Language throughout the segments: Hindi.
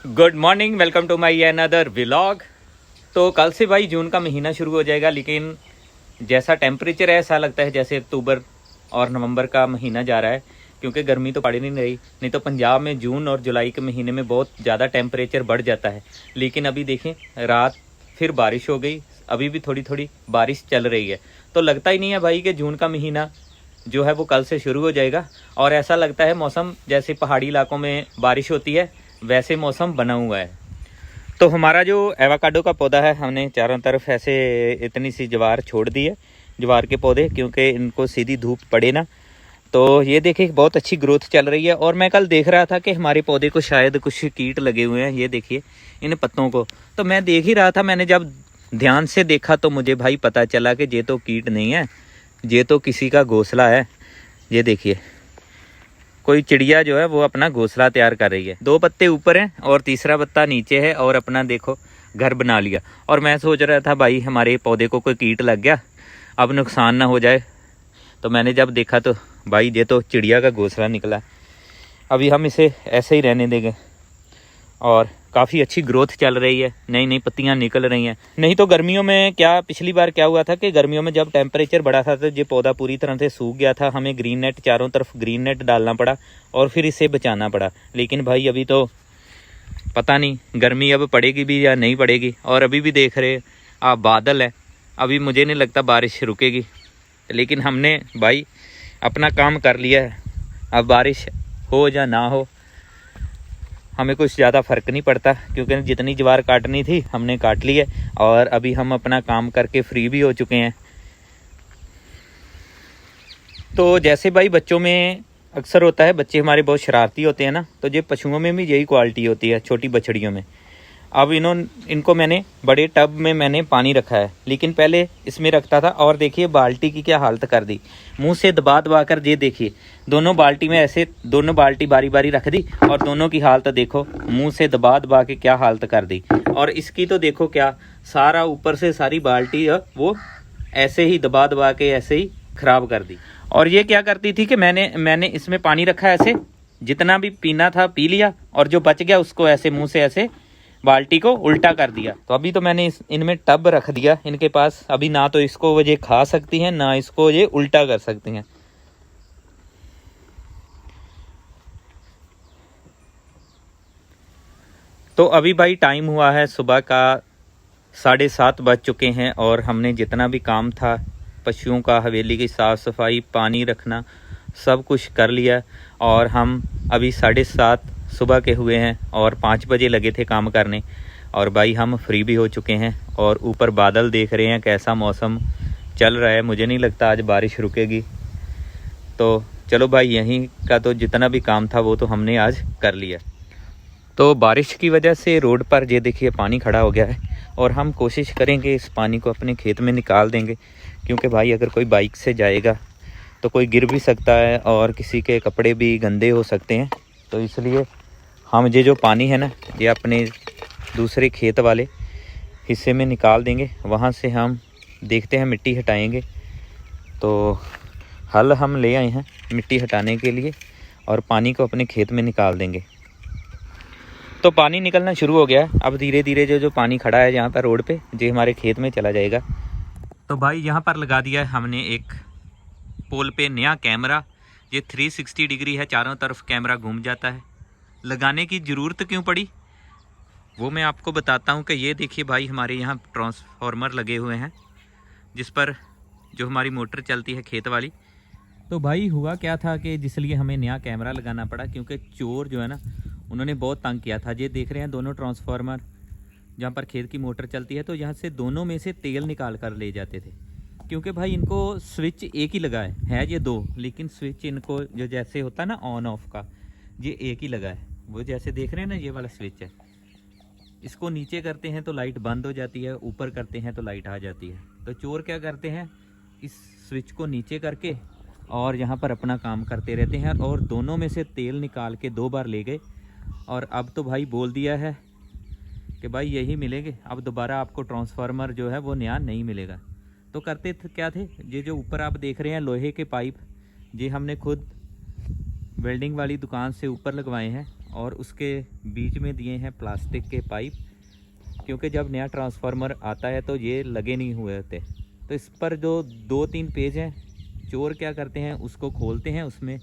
Good morning, welcome to my another vlog. तो कल से भाई जून का महीना शुरू हो जाएगा, लेकिन जैसा टेम्परेचर है ऐसा लगता है जैसे अक्टूबर और नवंबर का महीना जा रहा है, क्योंकि गर्मी तो पड़ नहीं रही। नहीं तो पंजाब में जून और जुलाई के महीने में बहुत ज़्यादा टेम्परेचर बढ़ जाता है। लेकिन अभी देखें, रात फिर बारिश हो गई, अभी भी थोड़ी थोड़ी बारिश चल रही है। तो लगता ही नहीं है भाई कि जून का महीना जो है वो कल से शुरू हो जाएगा। और ऐसा लगता है मौसम जैसे पहाड़ी इलाकों में बारिश होती है वैसे मौसम बना हुआ है। तो हमारा जो एवोकाडो का पौधा है, हमने चारों तरफ ऐसे इतनी सी ज्वार छोड़ दी है, ज्वार के पौधे, क्योंकि इनको सीधी धूप पड़े ना। तो ये देखिए बहुत अच्छी ग्रोथ चल रही है। और मैं कल देख रहा था कि हमारे पौधे को शायद कुछ कीट लगे हुए हैं, ये देखिए इन पत्तों को। तो मैं देख ही रहा था, मैंने जब ध्यान से देखा तो मुझे भाई पता चला कि ये तो कीट नहीं है, ये तो किसी का घोंसला है। ये देखिए कोई चिड़िया जो है वो अपना घोंसला तैयार कर रही है। 2 पत्ते ऊपर हैं और तीसरा पत्ता नीचे है, और अपना देखो घर बना लिया। और मैं सोच रहा था भाई हमारे पौधे को कोई कीट लग गया, अब नुकसान ना हो जाए। तो मैंने जब देखा तो भाई ये तो चिड़िया का घोंसला निकला। अभी हम इसे ऐसे ही रहने देंगे। और काफ़ी अच्छी ग्रोथ चल रही है, नई नई पत्तियां निकल रही हैं। नहीं तो गर्मियों में क्या, पिछली बार क्या हुआ था कि गर्मियों में जब टेम्परेचर बढ़ा था तो ये पौधा पूरी तरह से सूख गया था। हमें ग्रीन नेट, चारों तरफ ग्रीन नेट डालना पड़ा और फिर इसे बचाना पड़ा। लेकिन भाई अभी तो पता नहीं गर्मी अब पड़ेगी भी या नहीं पड़ेगी। और अभी भी देख रहे आप बादल है, अभी मुझे नहीं लगता बारिश रुकेगी। लेकिन हमने भाई अपना काम कर लिया है, अब बारिश हो या ना हो हमें कुछ ज़्यादा फ़र्क नहीं पड़ता, क्योंकि जितनी ज्वार काटनी थी हमने काट ली है। और अभी हम अपना काम करके फ्री भी हो चुके हैं। तो जैसे भाई बच्चों में अक्सर होता है, बच्चे हमारे बहुत शरारती होते हैं ना, तो ये पशुओं में भी यही क्वालिटी होती है, छोटी बछड़ियों में। अब इनको मैंने बड़े टब में मैंने पानी रखा है, लेकिन पहले इसमें रखता था। और देखिए बाल्टी की क्या हालत कर दी, मुंह से दबा दबा कर। ये देखिए दोनों बाल्टी में ऐसे, दोनों बाल्टी बारी बारी रख दी और दोनों की हालत देखो, मुंह से दबा दबा के क्या हालत कर दी। और इसकी तो देखो क्या, सारा ऊपर से सारी बाल्टी वो ऐसे ही दबा दबा के ऐसे ही खराब कर दी। और ये क्या करती थी कि मैंने इसमें पानी रखा ऐसे, जितना भी पीना था पी लिया, और जो बच गया उसको ऐसे मुंह से ऐसे बाल्टी को उल्टा कर दिया। तो अभी तो मैंने इनमें टब रख दिया इनके पास। अभी ना तो इसको ये खा सकती हैं, ना इसको ये उल्टा कर सकती हैं। तो अभी भाई टाइम हुआ है सुबह का 7:30 बज चुके हैं, और हमने जितना भी काम था पशुओं का, हवेली की साफ़ सफाई, पानी रखना, सब कुछ कर लिया। और हम अभी 7:30 सुबह के हुए हैं और 5 बजे लगे थे काम करने। और भाई हम फ्री भी हो चुके हैं। और ऊपर बादल देख रहे हैं, कैसा मौसम चल रहा है। मुझे नहीं लगता आज बारिश रुकेगी। तो चलो भाई, यहीं का तो जितना भी काम था वो तो हमने आज कर लिया। तो बारिश की वजह से रोड पर ये देखिए पानी खड़ा हो गया है, और हम कोशिश करेंगे इस पानी को अपने खेत में निकाल देंगे। क्योंकि भाई अगर कोई बाइक से जाएगा तो कोई गिर भी सकता है, और किसी के कपड़े भी गंदे हो सकते हैं। तो इसलिए हम ये जो पानी है ना, ये अपने दूसरे खेत वाले हिस्से में निकाल देंगे। वहाँ से हम देखते हैं, मिट्टी हटाएंगे। तो हल हम ले आए हैं मिट्टी हटाने के लिए, और पानी को अपने खेत में निकाल देंगे। तो पानी निकलना शुरू हो गया है। अब धीरे धीरे जो पानी खड़ा है यहाँ पर रोड पे, जो हमारे खेत में चला जाएगा। तो भाई यहाँ पर लगा दिया है हमने एक पोल पे नया कैमरा। ये 360 डिग्री है, चारों तरफ कैमरा घूम जाता है। लगाने की ज़रूरत क्यों पड़ी वो मैं आपको बताता हूँ। कि ये देखिए भाई हमारे यहाँ ट्रांसफार्मर लगे हुए हैं, जिस पर जो हमारी मोटर चलती है खेत वाली। तो भाई हुआ क्या था कि जिसलिए हमें नया कैमरा लगाना पड़ा, क्योंकि चोर जो है ना उन्होंने बहुत तंग किया था। ये देख रहे हैं दोनों ट्रांसफार्मर जहाँ पर खेत की मोटर चलती है, तो यहाँ से दोनों में से तेल निकाल कर ले जाते थे। क्योंकि भाई इनको स्विच एक ही लगा है ये 2, लेकिन स्विच इनको जो जैसे होता है ना ऑन ऑफ का, ये एक ही लगा है। वो जैसे देख रहे हैं ना, ये वाला स्विच है, इसको नीचे करते हैं तो लाइट बंद हो जाती है, ऊपर करते हैं तो लाइट आ जाती है। तो चोर क्या करते हैं, इस स्विच को नीचे करके और यहाँ पर अपना काम करते रहते हैं। और दोनों में से तेल निकाल के 2 बार ले गए। और अब तो भाई बोल दिया है कि भाई यही मिलेंगे, अब दोबारा आपको ट्रांसफार्मर जो है वो नया नहीं मिलेगा। तो करते क्या थे, ये जो ऊपर आप देख रहे हैं लोहे के पाइप, ये हमने खुद वेल्डिंग वाली दुकान से ऊपर लगवाए हैं। और उसके बीच में दिए हैं प्लास्टिक के पाइप, क्योंकि जब नया ट्रांसफार्मर आता है तो ये लगे नहीं हुए होते। तो इस पर जो 2-3 पेज हैं, चोर क्या करते हैं, उसको खोलते हैं, उसमें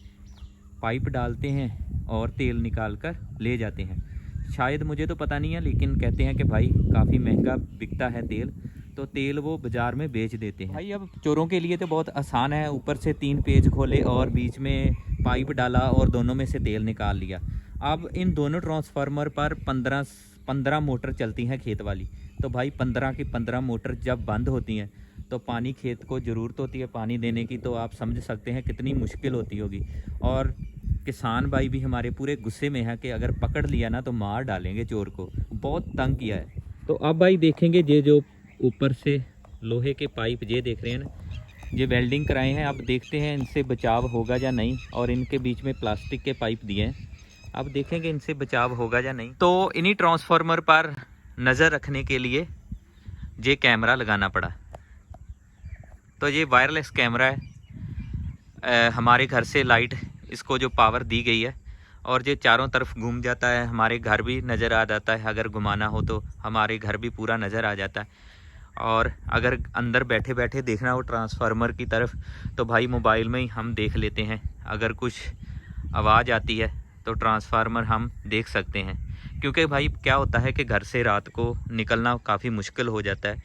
पाइप डालते हैं और तेल निकाल कर ले जाते हैं। शायद, मुझे तो पता नहीं है, लेकिन कहते हैं कि भाई काफ़ी महंगा बिकता है तेल, तो तेल वो बाज़ार में बेच देते हैं। भाई अब चोरों के लिए तो बहुत आसान है, ऊपर से 3 पेज खोले और बीच में पाइप डाला और दोनों में से तेल निकाल लिया। अब इन दोनों ट्रांसफार्मर पर 15 मोटर चलती हैं खेत वाली। तो भाई 15 की 15 मोटर जब बंद होती हैं तो पानी, खेत को ज़रूरत होती है पानी देने की, तो आप समझ सकते हैं कितनी मुश्किल होती होगी। और किसान भाई भी हमारे पूरे गुस्से में है कि अगर पकड़ लिया ना तो मार डालेंगे चोर को, बहुत तंग किया है। तो अब भाई देखेंगे ये जो ऊपर से लोहे के पाइप ये देख रहे हैं ना, ये वेल्डिंग कराए हैं। अब देखते हैं इनसे बचाव होगा या नहीं, और इनके बीच में प्लास्टिक के पाइप दिए हैं, अब देखेंगे इनसे बचाव होगा या नहीं। तो इन्हीं ट्रांसफार्मर पर नज़र रखने के लिए ये कैमरा लगाना पड़ा। तो ये वायरलेस कैमरा है, हमारे घर से लाइट, इसको जो पावर दी गई है, और ये चारों तरफ घूम जाता है, हमारे घर भी नज़र आ जाता है। अगर घुमाना हो तो हमारे घर भी पूरा नज़र आ जाता है। और अगर अंदर बैठे बैठे देखना हो ट्रांसफार्मर की तरफ, तो भाई मोबाइल में ही हम देख लेते हैं। अगर कुछ आवाज़ आती है तो ट्रांसफार्मर हम देख सकते हैं, क्योंकि भाई क्या होता है कि घर से रात को निकलना काफ़ी मुश्किल हो जाता है।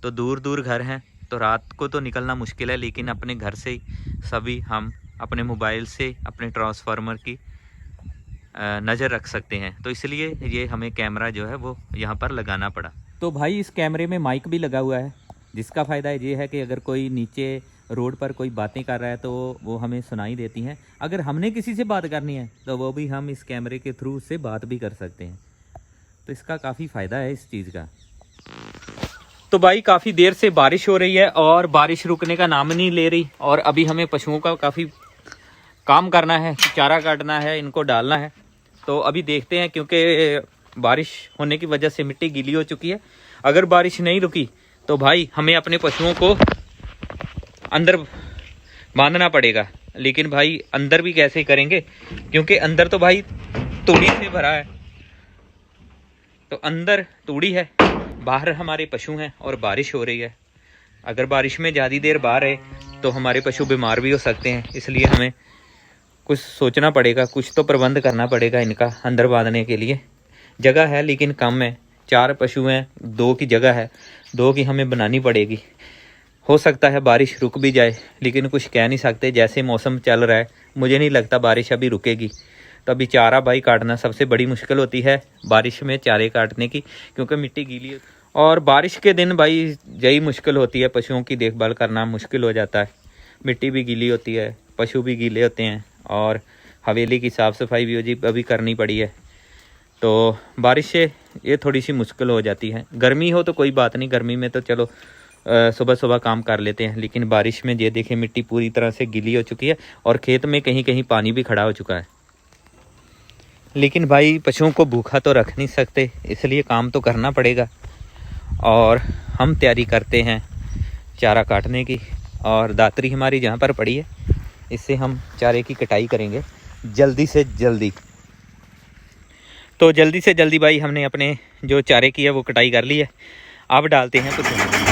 तो दूर दूर घर हैं तो रात को तो निकलना मुश्किल है, लेकिन अपने घर से ही सभी हम अपने मोबाइल से अपने ट्रांसफार्मर की नज़र रख सकते हैं। तो इसलिए ये हमें कैमरा जो है वो यहाँ पर लगाना पड़ा। तो भाई इस कैमरे में माइक भी लगा हुआ है, जिसका फ़ायदा ये है कि अगर कोई नीचे रोड पर कोई बातें कर रहा है तो वो हमें सुनाई देती हैं। अगर हमने किसी से बात करनी है तो वो भी हम इस कैमरे के थ्रू उससे बात भी कर सकते हैं। तो इसका काफ़ी फ़ायदा है इस चीज़ का। तो भाई काफ़ी देर से बारिश हो रही है और बारिश रुकने का नाम नहीं ले रही, और अभी हमें पशुओं का काफ़ी काम करना है, चारा काटना है, इनको डालना है। तो अभी देखते हैं, क्योंकि बारिश होने की वजह से मिट्टी गीली हो चुकी है। अगर बारिश नहीं रुकी तो भाई हमें अपने पशुओं को अंदर बांधना पड़ेगा। लेकिन भाई अंदर भी कैसे करेंगे, क्योंकि अंदर तो भाई तूड़ी से भरा है। तो अंदर तूड़ी है, बाहर हमारे पशु हैं और बारिश हो रही है। अगर बारिश में ज़्यादा देर बाहर है तो हमारे पशु बीमार भी हो सकते हैं। इसलिए हमें कुछ सोचना पड़ेगा, कुछ तो प्रबंध करना पड़ेगा इनका अंदर बांधने के लिए। जगह है लेकिन कम है, 4 पशु हैं, 2 की जगह है, 2 की हमें बनानी पड़ेगी। हो सकता है बारिश रुक भी जाए, लेकिन कुछ कह नहीं सकते। जैसे मौसम चल रहा है मुझे नहीं लगता बारिश अभी रुकेगी। तो अभी चारा भाई काटना सबसे बड़ी मुश्किल होती है बारिश में चारे काटने की, क्योंकि मिट्टी गीली है। और बारिश के दिन भाई यही मुश्किल होती है, पशुओं की देखभाल करना मुश्किल हो जाता है। मिट्टी भी गीली होती है, पशु भी गीले होते हैं, और हवेली की साफ़ सफाई भी अभी करनी पड़ी है। तो बारिश से ये थोड़ी सी मुश्किल हो जाती है। गर्मी हो तो कोई बात नहीं, गर्मी में तो चलो सुबह सुबह काम कर लेते हैं। लेकिन बारिश में ये देखें मिट्टी पूरी तरह से गीली हो चुकी है और खेत में कहीं कहीं पानी भी खड़ा हो चुका है। लेकिन भाई पशुओं को भूखा तो रख नहीं सकते, इसलिए काम तो करना पड़ेगा। और हम तैयारी करते हैं चारा काटने की, और दातरी हमारी जहाँ पर पड़ी है, इससे हम चारे की कटाई करेंगे जल्दी से जल्दी। तो जल्दी से जल्दी भाई हमने अपने जो चारे की है वो कटाई कर ली है। अब डालते हैं पशुओं।